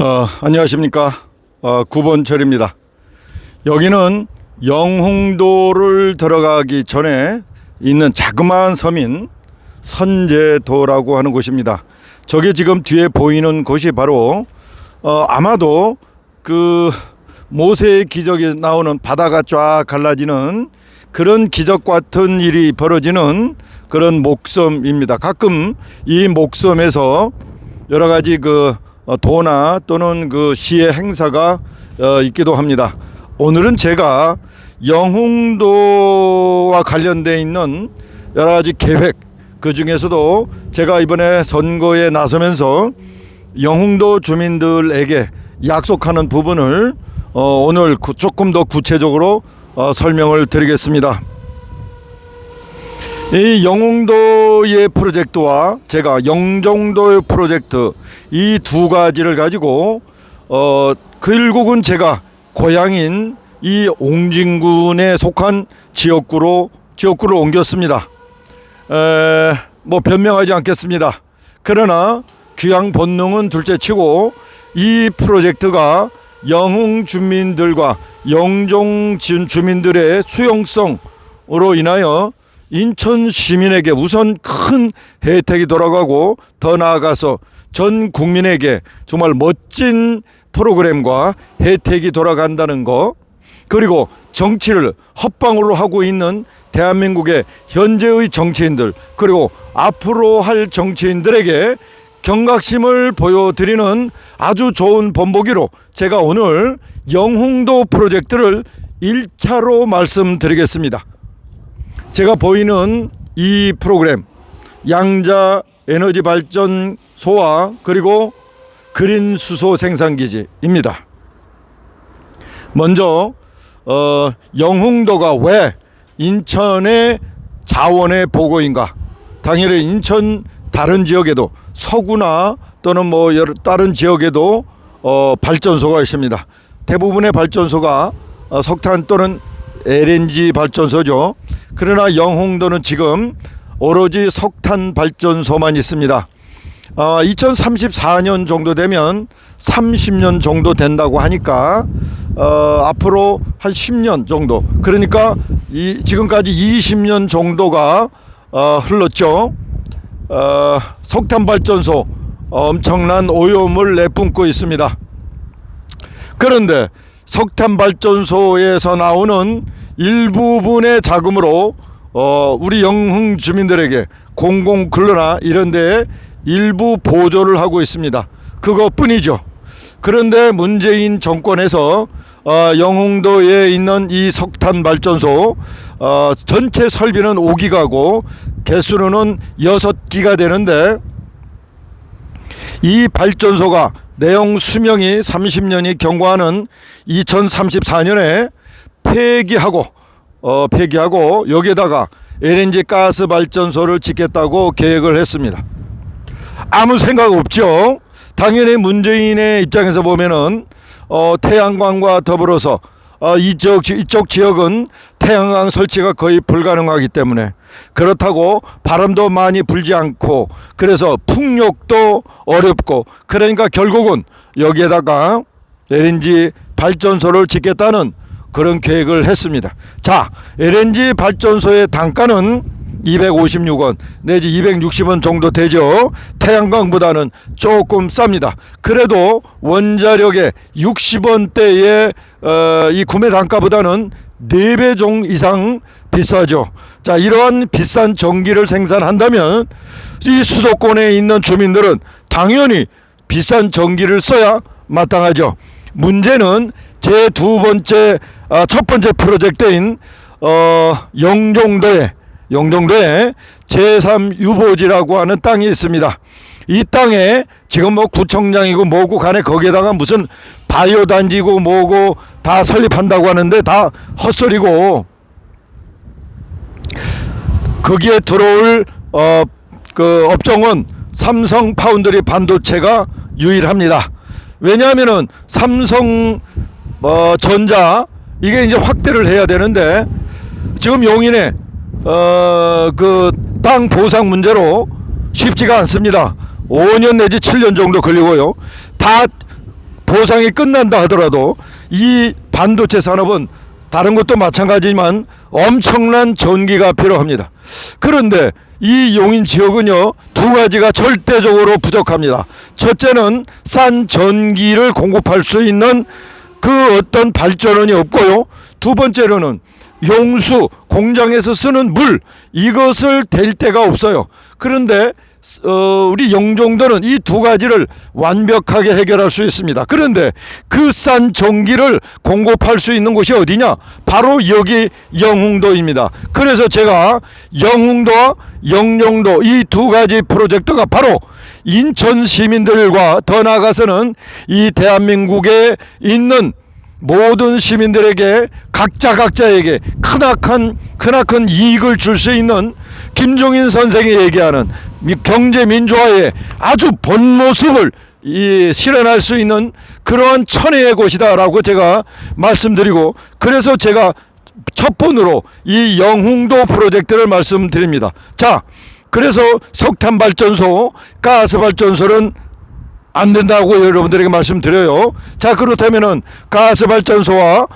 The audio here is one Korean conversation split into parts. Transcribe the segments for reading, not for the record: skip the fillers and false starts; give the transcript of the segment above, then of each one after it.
안녕하십니까. 9번철입니다. 여기는 영흥도를 들어가기 전에 있는 자그마한 섬인 선제도라고 하는 곳입니다. 저게 지금 뒤에 보이는 곳이 바로 아마도 그 모세의 기적이 나오는 바다가 쫙 갈라지는 그런 기적 같은 일이 벌어지는 그런 목섬입니다. 가끔 이 목섬에서 여러 가지 도나 또는 그 시의 행사가 있기도 합니다. 오늘은 제가 영흥도와 관련되어 있는 여러 가지 계획, 그 중에서도 제가 이번에 선거에 나서면서 영흥도 주민들에게 약속하는 부분을 오늘 조금 더 구체적으로 설명을 드리겠습니다. 이 영흥도의 프로젝트와 제가 영종도의 프로젝트, 이 두 가지를 가지고 결국은 제가 고향인 이 옹진군에 속한 지역구로 옮겼습니다. 뭐 변명하지 않겠습니다. 그러나 귀향 본능은 둘째치고 이 프로젝트가 영흥 주민들과 영종 주민들의 수용성으로 인하여 인천 시민에게 우선 큰 혜택이 돌아가고 더 나아가서 전 국민에게 정말 멋진 프로그램과 혜택이 돌아간다는 거, 그리고 정치를 헛방으로 하고 있는 대한민국의 현재의 정치인들, 그리고 앞으로 할 정치인들에게 경각심을 보여드리는 아주 좋은 본보기로 제가 오늘 영흥도 프로젝트를 1차로 말씀드리겠습니다. 제가 보이는 이 프로그램, 양자 에너지 발전소와 그리고 그린 수소 생산기지입니다. 먼저 영흥도가 왜 인천의 자원의 보고인가? 당연히 인천 다른 지역에도 서구나 또는 뭐 다른 지역에도 발전소가 있습니다. 대부분의 발전소가 석탄 또는 LNG 발전소죠. 그러나 영흥도는 지금 오로지 석탄 발전소만 있습니다. 2034년 정도 되면 30년 정도 된다고 하니까 앞으로 한 10년 정도, 그러니까 지금까지 20년 정도가 흘렀죠. 석탄 발전소 엄청난 오염을 내뿜고 있습니다. 그런데 석탄 발전소에서 나오는 일부분의 자금으로 우리 영흥 주민들에게 공공근로나 이런 데에 일부 보조를 하고 있습니다. 그것뿐이죠. 그런데 문재인 정권에서 영흥도에 있는 이 석탄 발전소 전체 설비는 5기가고 개수로는 6기가 되는데, 이 발전소가 내용 수명이 30년이 경과하는 2034년에 폐기하고 여기에다가 LNG 가스 발전소를 짓겠다고 계획을 했습니다. 아무 생각 없죠. 당연히 문재인의 입장에서 보면은 태양광과 더불어서 이쪽 지역은 태양광 설치가 거의 불가능하기 때문에, 그렇다고 바람도 많이 불지 않고 그래서 풍력도 어렵고, 그러니까 결국은 여기에다가 LNG 발전소를 짓겠다는 그런 계획을 했습니다. 자, LNG 발전소의 단가는 256원 내지 260원 정도 되죠. 태양광보다는 조금 쌉니다. 그래도 원자력의 60원대의 이 구매 단가보다는 4배 이상 비싸죠. 자, 이러한 비싼 전기를 생산한다면 이 수도권에 있는 주민들은 당연히 비싼 전기를 써야 마땅하죠. 문제는 첫 번째 프로젝트인 영종도에 제3유보지라고 하는 땅이 있습니다. 이 땅에 지금 뭐 구청장이고 뭐고 간에 거기에다가 무슨 바이오 단지고 뭐고 다 설립한다고 하는데 다 헛소리고, 거기에 들어올 그 업종은 삼성 파운드리 반도체가 유일합니다. 왜냐하면은 삼성 전자 이게 이제 확대를 해야 되는데 지금 용인에 그 땅 보상 문제로 쉽지가 않습니다. 5년 내지 7년 정도 걸리고요. 다 보상이 끝난다 하더라도 이 반도체 산업은 다른 것도 마찬가지지만 엄청난 전기가 필요합니다. 그런데 이 용인 지역은요, 두 가지가 절대적으로 부족합니다. 첫째는 싼 전기를 공급할 수 있는 그 어떤 발전원이 없고요. 두 번째로는 용수, 공장에서 쓰는 물, 이것을 댈 데가 없어요. 그런데 우리 영종도는 이 두 가지를 완벽하게 해결할 수 있습니다. 그런데 그 싼 전기를 공급할 수 있는 곳이 어디냐? 바로 여기 영흥도입니다. 그래서 제가 영흥도와 영종도 이 두 가지 프로젝트가 바로 인천 시민들과 더 나아가서는 이 대한민국에 있는 모든 시민들에게 각자에게 크나큰 이익을 줄 수 있는 김종인 선생이 얘기하는 경제 민주화의 아주 본 모습을 실현할 수 있는 그러한 천혜의 곳이다라고 제가 말씀드리고, 그래서 제가 첫 번으로 이 영흥도 프로젝트를 말씀드립니다. 자, 그래서 석탄 발전소, 가스 발전소는 안 된다고 여러분들에게 말씀드려요. 자, 그렇다면은 가스 발전소와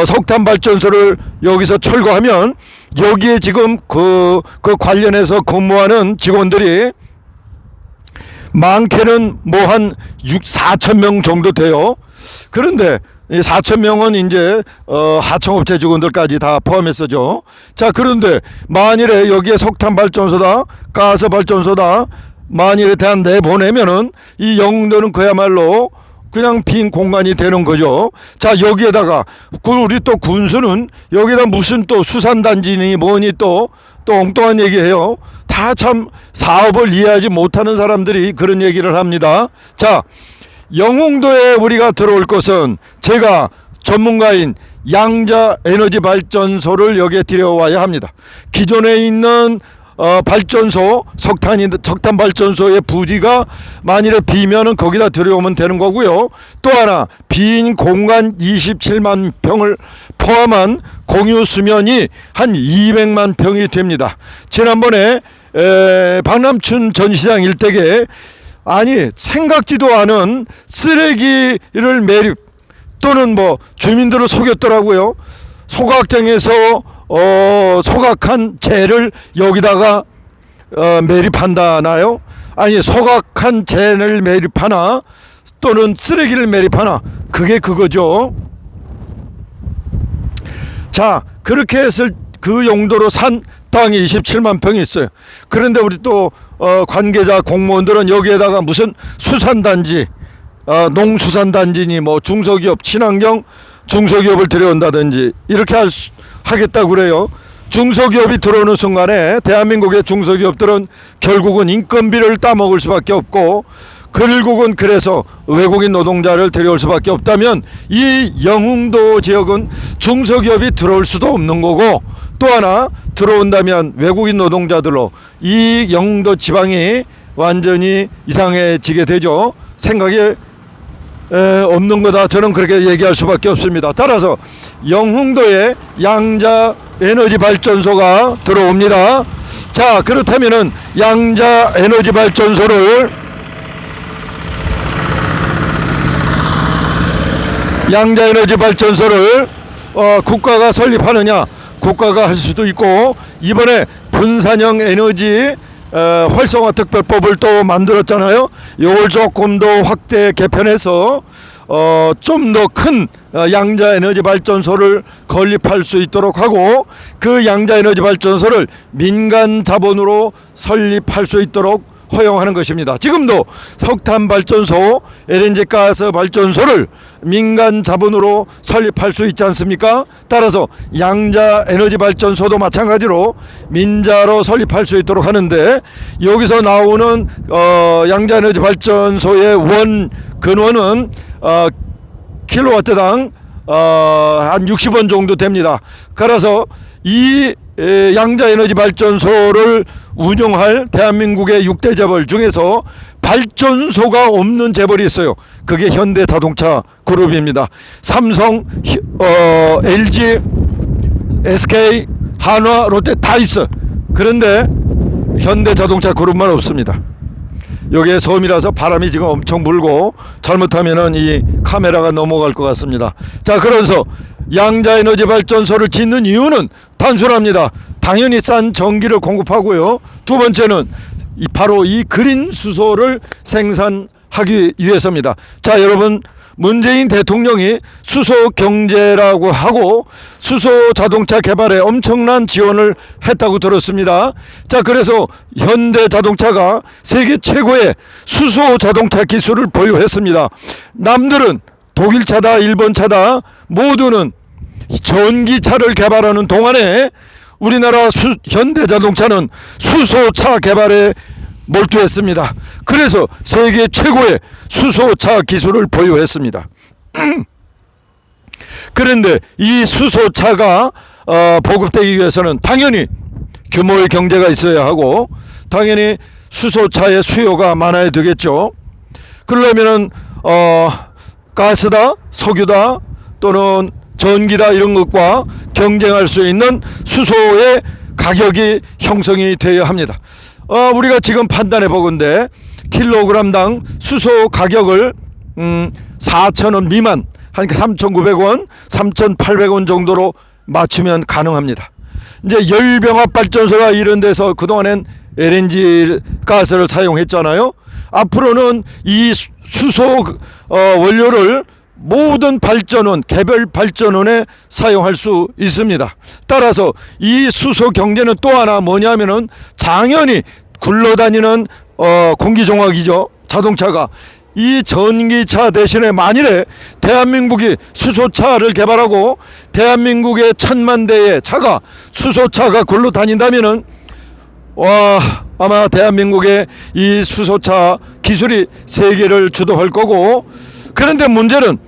석탄 발전소를 여기서 철거하면 여기에 지금 그 관련해서 근무하는 직원들이 많게는 뭐 한 4천 명 정도 돼요. 그런데 이 4천 명은 이제 하청업체 직원들까지 다 포함했어죠. 자, 그런데 만일에 여기에 석탄 발전소다, 가스 발전소다 만일에 대한 내보내면은 이 영흥도는 그야말로 그냥 빈 공간이 되는 거죠. 자, 여기에다가 우리 또 군수는 여기다 무슨 또 수산단지니 뭐니 또 엉뚱한 얘기해요. 다 참 사업을 이해하지 못하는 사람들이 그런 얘기를 합니다. 자, 영흥도에 우리가 들어올 것은 제가 전문가인 양자 에너지 발전소를 여기에 들여와야 합니다. 기존에 있는 발전소, 석탄 발전소의 부지가 만일에 비면은 거기다 들여오면 되는 거고요. 또 하나, 빈 공간 27만 평을 포함한 공유 수면이 한 200만 평이 됩니다. 지난번에 박남춘 전 시장 일대에 생각지도 않은 쓰레기를 매립 또는 뭐 주민들을 속였더라고요. 소각장에서 소각한 재를 여기다가 매립한다나요? 아니, 소각한 재를 매립하나 또는 쓰레기를 매립하나, 그게 그거죠. 자, 그렇게 했을 그 용도로 산 땅이 27만 평이 있어요. 그런데 우리 또 관계자 공무원들은 여기에다가 무슨 수산단지, 농수산단지니 뭐 중소기업, 친환경 중소기업을 들여온다든지 이렇게 하겠다고 그래요. 중소기업이 들어오는 순간에 대한민국의 중소기업들은 결국은 인건비를 따먹을 수밖에 없고, 결국은 그래서 외국인 노동자를 들여올 수밖에 없다면 이 영흥도 지역은 중소기업이 들어올 수도 없는 거고, 또 하나 들어온다면 외국인 노동자들로 이 영흥도 지방이 완전히 이상해지게 되죠. 생각이 없는 거다, 저는 그렇게 얘기할 수밖에 없습니다. 따라서 영흥도에 양자 에너지 발전소가 들어옵니다. 자, 그렇다면은 양자 에너지 발전소를 국가가 설립하느냐? 국가가 할 수도 있고, 이번에 분산형 에너지 활성화 특별법을 또 만들었잖아요. 이걸 조금 더 확대 개편해서 좀 더 큰 양자 에너지 발전소를 건립할 수 있도록 하고, 그 양자 에너지 발전소를 민간 자본으로 설립할 수 있도록 허용하는 것입니다. 지금도 석탄 발전소, LNG 가스 발전소를 민간 자본으로 설립할 수 있지 않습니까? 따라서 양자 에너지 발전소도 마찬가지로 민자로 설립할 수 있도록 하는데, 여기서 나오는 양자 에너지 발전소의 근원은 킬로와트당 한 60원 정도 됩니다. 그래서 이 양자 에너지 발전소를 운영할 대한민국의 6대 재벌 중에서 발전소가 없는 재벌이 있어요. 그게 현대자동차 그룹입니다. 삼성, LG, SK, 한화, 롯데 다 있어. 그런데 현대자동차 그룹만 없습니다. 여기에 섬이라서 바람이 지금 엄청 불고 잘못하면은 이 카메라가 넘어갈 것 같습니다. 자, 그래서 양자에너지 발전소를 짓는 이유는 단순합니다. 당연히 싼 전기를 공급하고요. 두 번째는 바로 이 그린 수소를 생산하기 위해서입니다. 자, 여러분, 문재인 대통령이 수소 경제라고 하고 수소 자동차 개발에 엄청난 지원을 했다고 들었습니다. 자, 그래서 현대 자동차가 세계 최고의 수소 자동차 기술을 보유했습니다. 남들은 독일 차다, 일본 차다 모두는 전기차를 개발하는 동안에 우리나라 현대 자동차는 수소차 개발에 몰두했습니다. 그래서 세계 최고의 수소차 기술을 보유했습니다. 그런데 이 수소차가 보급되기 위해서는 당연히 규모의 경제가 있어야 하고 당연히 수소차의 수요가 많아야 되겠죠. 그러려면은 가스다, 석유다 또는 전기다 이런 것과 경쟁할 수 있는 수소의 가격이 형성이 되어야 합니다. 우리가 지금 판단해 보건대 킬로그램당 수소 가격을 4,000원 미만, 한 3,900원, 3,800원 정도로 맞추면 가능합니다. 이제 열병합 발전소가 이런 데서 그동안엔 LNG 가스를 사용했잖아요. 앞으로는 이 수소 원료를 모든 발전원, 개별 발전원에 사용할 수 있습니다. 따라서 이 수소 경제는 또 하나 뭐냐면은 당연히 굴러다니는 공기종합이죠. 자동차가 이 전기차 대신에 만일에 대한민국이 수소차를 개발하고 대한민국의 1,000만 대의 차가 수소차가 굴러다닌다면은 아마 대한민국의 이 수소차 기술이 세계를 주도할 거고, 그런데 문제는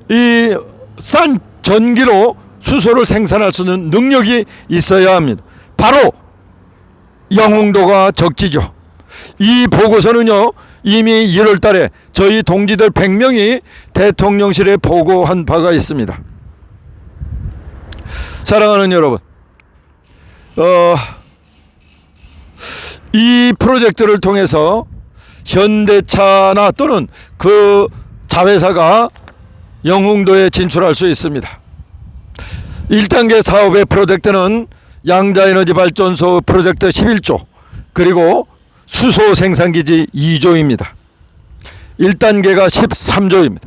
이 싼 전기로 수소를 생산할 수 있는 능력이 있어야 합니다. 바로 영웅도가 적지죠. 이 보고서는요 이미 1월 달에 저희 동지들 100명이 대통령실에 보고한 바가 있습니다. 사랑하는 여러분, 이 프로젝트를 통해서 현대차나 또는 그 자회사가 영흥도에 진출할 수 있습니다. 1단계 사업의 프로젝트는 양자에너지 발전소 프로젝트 11조 그리고 수소 생산기지 2조입니다. 1단계가 13조입니다.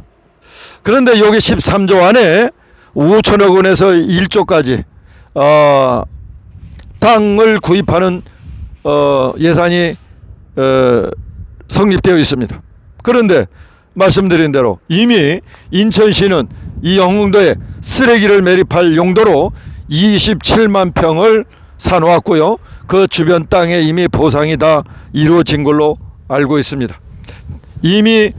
그런데 여기 13조 안에 5천억 원에서 1조까지 땅을 구입하는 예산이 성립되어 있습니다. 그런데 말씀드린 대로 이미 인천시는 이 영흥도에 쓰레기를 매립할 용도로 27만 평을 사놓았고요. 그 주변 땅에 이미 보상이 다 이루어진 걸로 알고 있습니다. 이미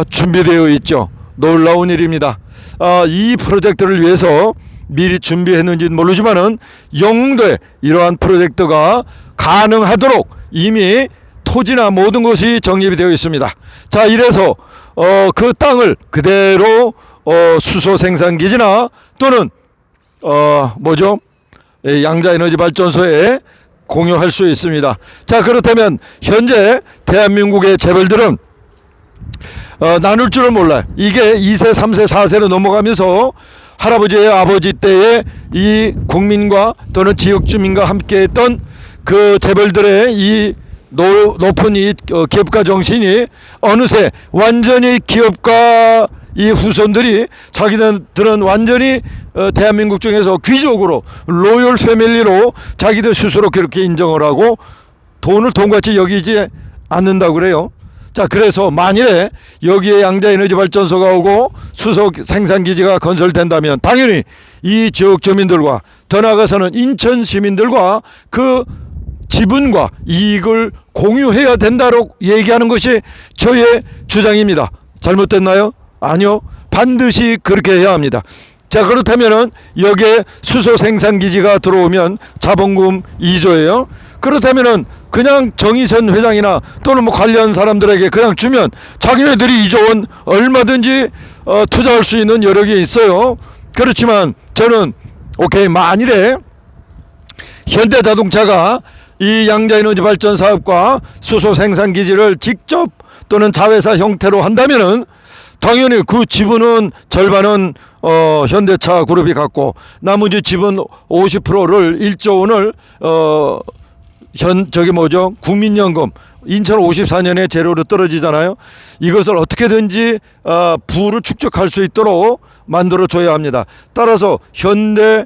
준비되어 있죠. 놀라운 일입니다. 이 프로젝트를 위해서 미리 준비했는지는 모르지만은 영흥도에 이러한 프로젝트가 가능하도록 이미 토지나 모든 것이 정립이 되어 있습니다. 자, 이래서 그 땅을 그대로 수소 생산기지나 또는 양자에너지 발전소에 공유할 수 있습니다. 자, 그렇다면 현재 대한민국의 재벌들은 나눌 줄은 몰라요. 이게 2세, 3세, 4세로 넘어가면서 할아버지의 아버지 때에 이 국민과 또는 지역 주민과 함께 했던 그 재벌들의 이 높은 이 기업가 정신이 어느새 완전히 기업가 이 후손들이 자기들은 완전히 대한민국 중에서 귀족으로 로열 패밀리로 자기들 스스로 그렇게 인정을 하고 돈을 돈같이 여기지 않는다고 그래요. 자, 그래서 만일에 여기에 양자에너지 발전소가 오고 수소 생산기지가 건설된다면 당연히 이 지역 주민들과 더 나아가서는 인천 시민들과 그 지분과 이익을 공유해야 된다고 얘기하는 것이 저의 주장입니다. 잘못됐나요? 아니요. 반드시 그렇게 해야 합니다. 자, 그렇다면은 여기에 수소 생산기지가 들어오면 자본금 2조예요. 그렇다면은 그냥 정의선 회장이나 또는 뭐 관련 사람들에게 그냥 주면 자기네들이 2조 원 얼마든지 투자할 수 있는 여력이 있어요. 그렇지만 저는 오케이, 만일에 현대자동차가 이 양자에너지 발전 사업과 수소 생산 기지를 직접 또는 자회사 형태로 한다면은 당연히 그 지분은 절반은 현대차 그룹이 갖고 나머지 지분 50%를 1조 원을 국민연금 인천 54년에 제로로 떨어지잖아요. 이것을 어떻게든지 부를 축적할 수 있도록 만들어 줘야 합니다. 따라서 현대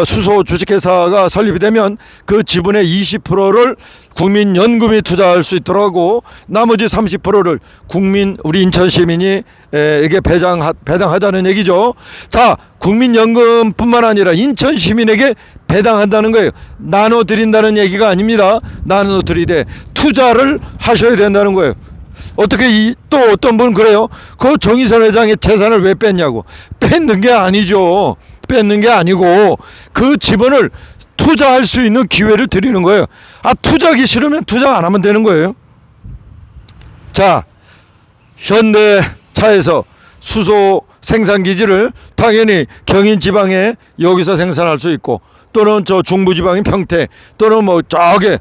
수소 주식회사가 설립이 되면 그 지분의 20%를 국민연금이 투자할 수 있도록 하고 나머지 30%를 우리 인천 시민이 에게 배당하자는 얘기죠. 자, 국민연금뿐만 아니라 인천 시민에게 배당한다는 거예요. 나눠드린다는 얘기가 아닙니다. 나눠드리되 투자를 하셔야 된다는 거예요. 어떻게 또 어떤 분 그래요? 그 정의선 회장의 재산을 왜 뺐냐고. 뺏는 게 아니죠. 뺏는 게 아니고 그 지분을 투자할 수 있는 기회를 드리는 거예요. 투자하기 싫으면 투자 안 하면 되는 거예요. 자, 현대차에서 수소 생산 기지를 당연히 경인 지방에 여기서 생산할 수 있고 또는 저 중부 지방인 평택 또는 뭐 저기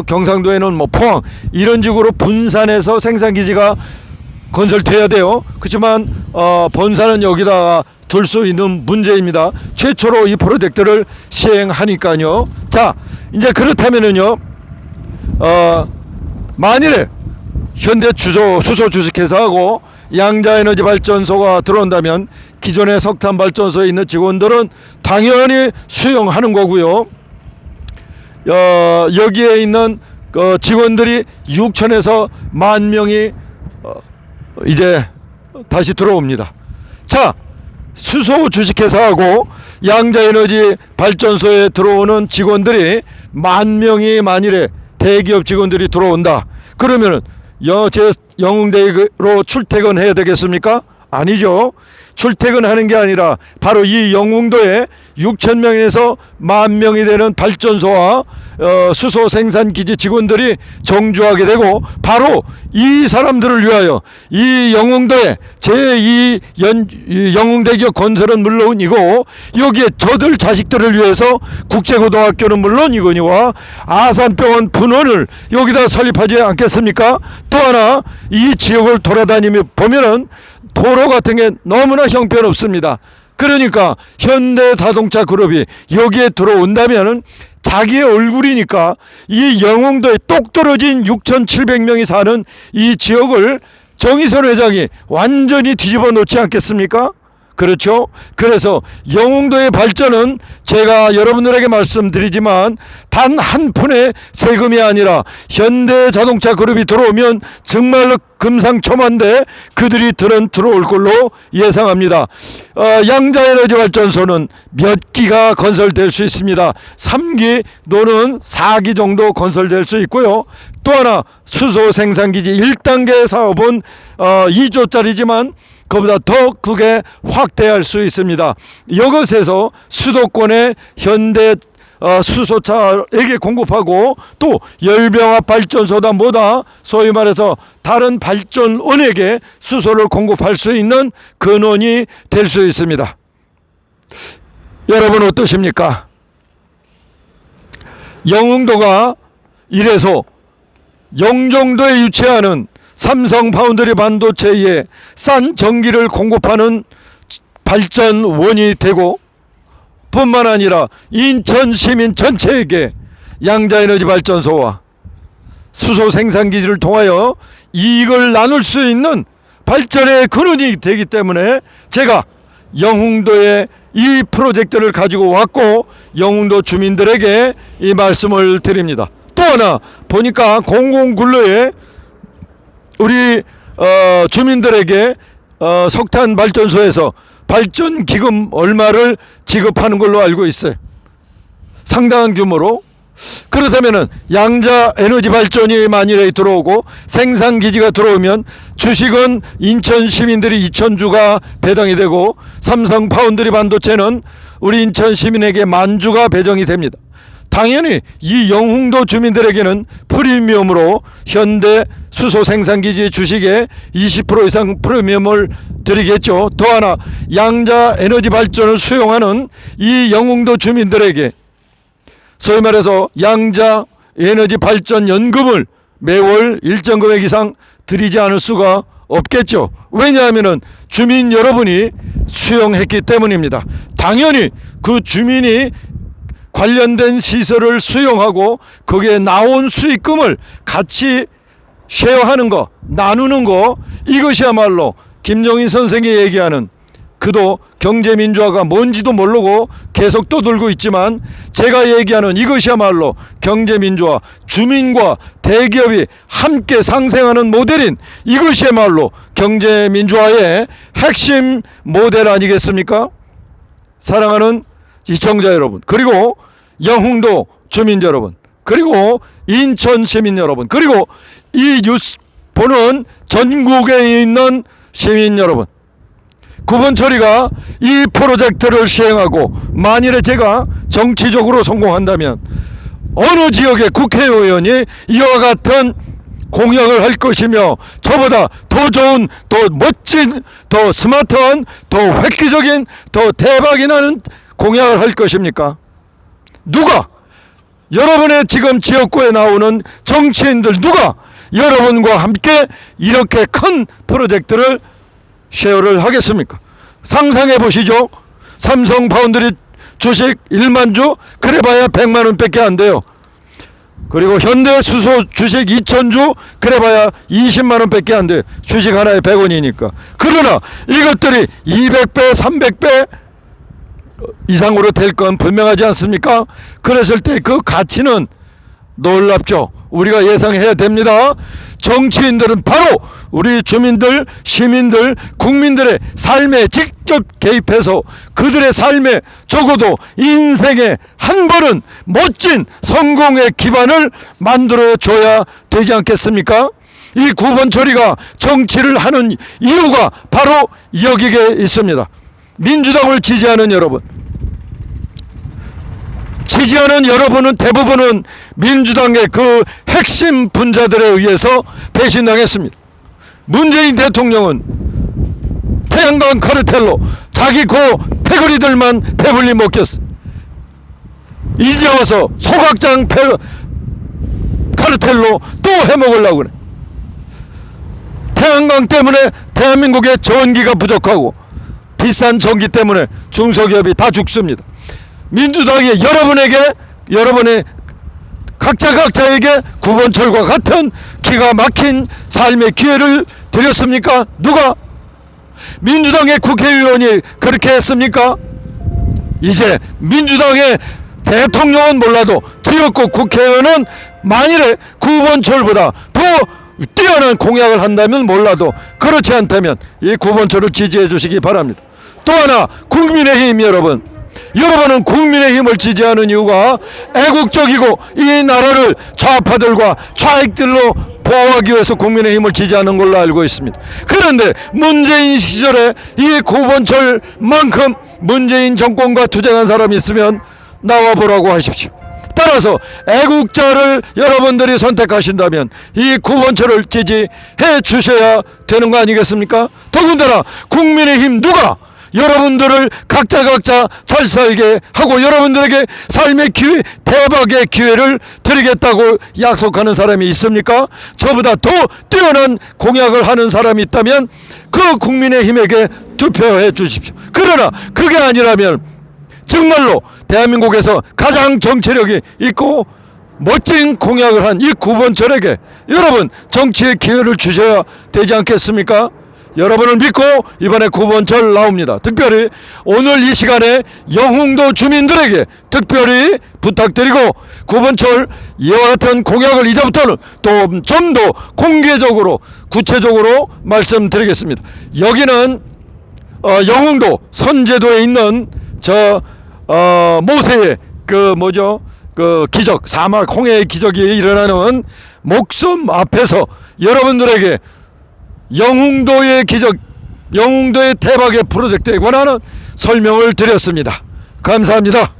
경상도에는 뭐 포항 이런 식으로 분산해서 생산 기지가 건설돼야 돼요. 그렇지만 본사는 여기다가 둘 수 있는 문제입니다. 최초로 이 프로젝트를 시행하니까요. 자, 이제 그렇다면은요, 만일에 현대 수소 주식회사하고 양자에너지 발전소가 들어온다면 기존의 석탄 발전소에 있는 직원들은 당연히 수용하는 거고요. 여기에 있는 직원들이 6천에서 10,000명이 이제 다시 들어옵니다. 자, 수소 주식회사하고 양자에너지 발전소에 들어오는 직원들이 10,000명이 만일에 대기업 직원들이 들어온다. 그러면은 영흥대로 출퇴근해야 되겠습니까? 아니죠. 출퇴근하는 게 아니라 바로 이 영흥도에 6,000명에서 10,000명이 되는 발전소와 수소 생산 기지 직원들이 정주하게 되고 바로 이 사람들을 위하여 이 영흥도에 제2 영흥대기업 건설은 물론이고 여기에 저들 자식들을 위해서 국제고등학교는 물론이거니와 아산병원 분원을 여기다 설립하지 않겠습니까? 또 하나 이 지역을 돌아다니며 보면은 도로 같은 게 너무나 형편없습니다. 그러니까 현대자동차 그룹이 여기에 들어온다면은 자기의 얼굴이니까 이 영흥도에 똑 떨어진 6,700명이 사는 이 지역을 정의선 회장이 완전히 뒤집어 놓지 않겠습니까? 그렇죠? 그래서 영흥도의 발전은 제가 여러분들에게 말씀드리지만 단 한 푼의 세금이 아니라 현대자동차 그룹이 들어오면 정말로 금상첨화인데 그들이 들어올 걸로 예상합니다. 양자에너지 발전소는 몇 기가 건설될 수 있습니다. 3기 또는 4기 정도 건설될 수 있고요. 또 하나 수소 생산기지 1단계 사업은 2조짜리지만 그보다 더 크게 확대할 수 있습니다. 이것에서 수도권의 현대 수소차에게 공급하고 또 열병합 발전소다 뭐다 소위 말해서 다른 발전원에게 수소를 공급할 수 있는 근원이 될 수 있습니다. 여러분 어떠십니까? 영흥도가 이래서 영종도에 위치하는 삼성 파운드리 반도체에 싼 전기를 공급하는 발전원이 되고 뿐만 아니라 인천 시민 전체에게 양자에너지 발전소와 수소 생산기지를 통하여 이익을 나눌 수 있는 발전의 근원이 되기 때문에 제가 영흥도에 이 프로젝트를 가지고 왔고 영흥도 주민들에게 이 말씀을 드립니다. 또 하나 보니까 공공근로에 우리 주민들에게 석탄 발전소에서 발전 기금 얼마를 지급하는 걸로 알고 있어요. 상당한 규모로. 그렇다면은 양자 에너지 발전이 만일에 들어오고 생산 기지가 들어오면 주식은 인천 시민들이 2,000주가 배당이 되고 삼성 파운드리 반도체는 우리 인천 시민에게 10,000주가 배정이 됩니다. 당연히 이 영흥도 주민들에게는 프리미엄으로 현대 수소 생산기지 주식에 20% 이상 프리미엄을 드리겠죠. 또 하나 양자 에너지 발전을 수용하는 이 영흥도 주민들에게 소위 말해서 양자 에너지 발전 연금을 매월 일정 금액 이상 드리지 않을 수가 없겠죠. 왜냐하면 주민 여러분이 수용했기 때문입니다. 당연히 그 주민이 관련된 시설을 수용하고 거기에 나온 수익금을 같이 쉐어하는 거, 나누는 거, 이것이야말로 김종인 선생이 얘기하는, 그도 경제민주화가 뭔지도 모르고 계속 떠들고 있지만 제가 얘기하는 이것이야말로 경제민주화, 주민과 대기업이 함께 상생하는 모델인 이것이야말로 경제민주화의 핵심 모델 아니겠습니까? 사랑하는 시청자 여러분, 그리고 영흥도 주민 여러분, 그리고 인천 시민 여러분, 그리고 이 뉴스 보는 전국에 있는 시민 여러분, 구본철이가 이 프로젝트를 시행하고 만일에 제가 정치적으로 성공한다면 어느 지역의 국회의원이 이와 같은 공약을 할 것이며 저보다 더 좋은, 더 멋진, 더 스마트한, 더 획기적인, 더 대박이 나는 공약을 할 것입니까? 누가? 여러분의 지금 지역구에 나오는 정치인들 누가 여러분과 함께 이렇게 큰 프로젝트를 쉐어를 하겠습니까? 상상해 보시죠. 삼성 파운드리 주식 1만 주 그래봐야 100만 원 밖에 안 돼요. 그리고 현대 수소 주식 2,000주 그래봐야 20만 원 밖에 안 돼요. 주식 하나에 100원이니까. 그러나 이것들이 200배 300배 이상으로 될 건 분명하지 않습니까? 그랬을 때 그 가치는 놀랍죠. 우리가 예상해야 됩니다. 정치인들은 바로 우리 주민들, 시민들, 국민들의 삶에 직접 개입해서 그들의 삶에 적어도 인생에 한 번은 멋진 성공의 기반을 만들어 줘야 되지 않겠습니까? 이 구본철이가 정치를 하는 이유가 바로 여기에 있습니다. 민주당을 지지하는 여러분, 지지하는 여러분은 대부분은 민주당의 그 핵심 분자들에 의해서 배신당했습니다. 문재인 대통령은 태양광 카르텔로 자기 그 패거리들만 배불리 먹겠어. 이제 와서 소각장 카르텔로 또 해먹으려고 그래. 태양광 때문에 대한민국의 전기가 부족하고 비싼 전기 때문에 중소기업이 다 죽습니다. 민주당이 여러분의 각자에게 구본철과 같은 기가 막힌 삶의 기회를 드렸습니까? 누가? 민주당의 국회의원이 그렇게 했습니까? 이제 민주당의 대통령은 몰라도 지역구 국회의원은 만일에 구본철보다 더 뛰어난 공약을 한다면 몰라도 그렇지 않다면 이 구본철을 지지해 주시기 바랍니다. 또 하나, 국민의힘 여러분은 국민의힘을 지지하는 이유가 애국적이고 이 나라를 좌파들과 좌익들로 보호하기 위해서 국민의힘을 지지하는 걸로 알고 있습니다. 그런데 문재인 시절에 이 구본철만큼 문재인 정권과 투쟁한 사람이 있으면 나와보라고 하십시오. 따라서 애국자를 여러분들이 선택하신다면 이 구본철을 지지해 주셔야 되는 거 아니겠습니까? 더군다나 국민의힘 누가 여러분들을 각자 잘 살게 하고 여러분들에게 삶의 기회, 대박의 기회를 드리겠다고 약속하는 사람이 있습니까? 저보다 더 뛰어난 공약을 하는 사람이 있다면 그 국민의힘에게 투표해 주십시오. 그러나 그게 아니라면 정말로 대한민국에서 가장 정치력이 있고 멋진 공약을 한 이 구본철에게 여러분 정치의 기회를 주셔야 되지 않겠습니까? 여러분을 믿고 이번에 구본철 나옵니다. 특별히 오늘 이 시간에 영흥도 주민들에게 특별히 부탁드리고 구본철 이와 같은 공약을 이제부터는 또 좀 더 공개적으로 구체적으로 말씀드리겠습니다. 여기는 영흥도 선제도에 있는 모세의 그 기적, 사막 홍해의 기적이 일어나는 목섬 앞에서 여러분들에게 영흥도의 기적, 영흥도의 대박의 프로젝트에 관한 설명을 드렸습니다. 감사합니다.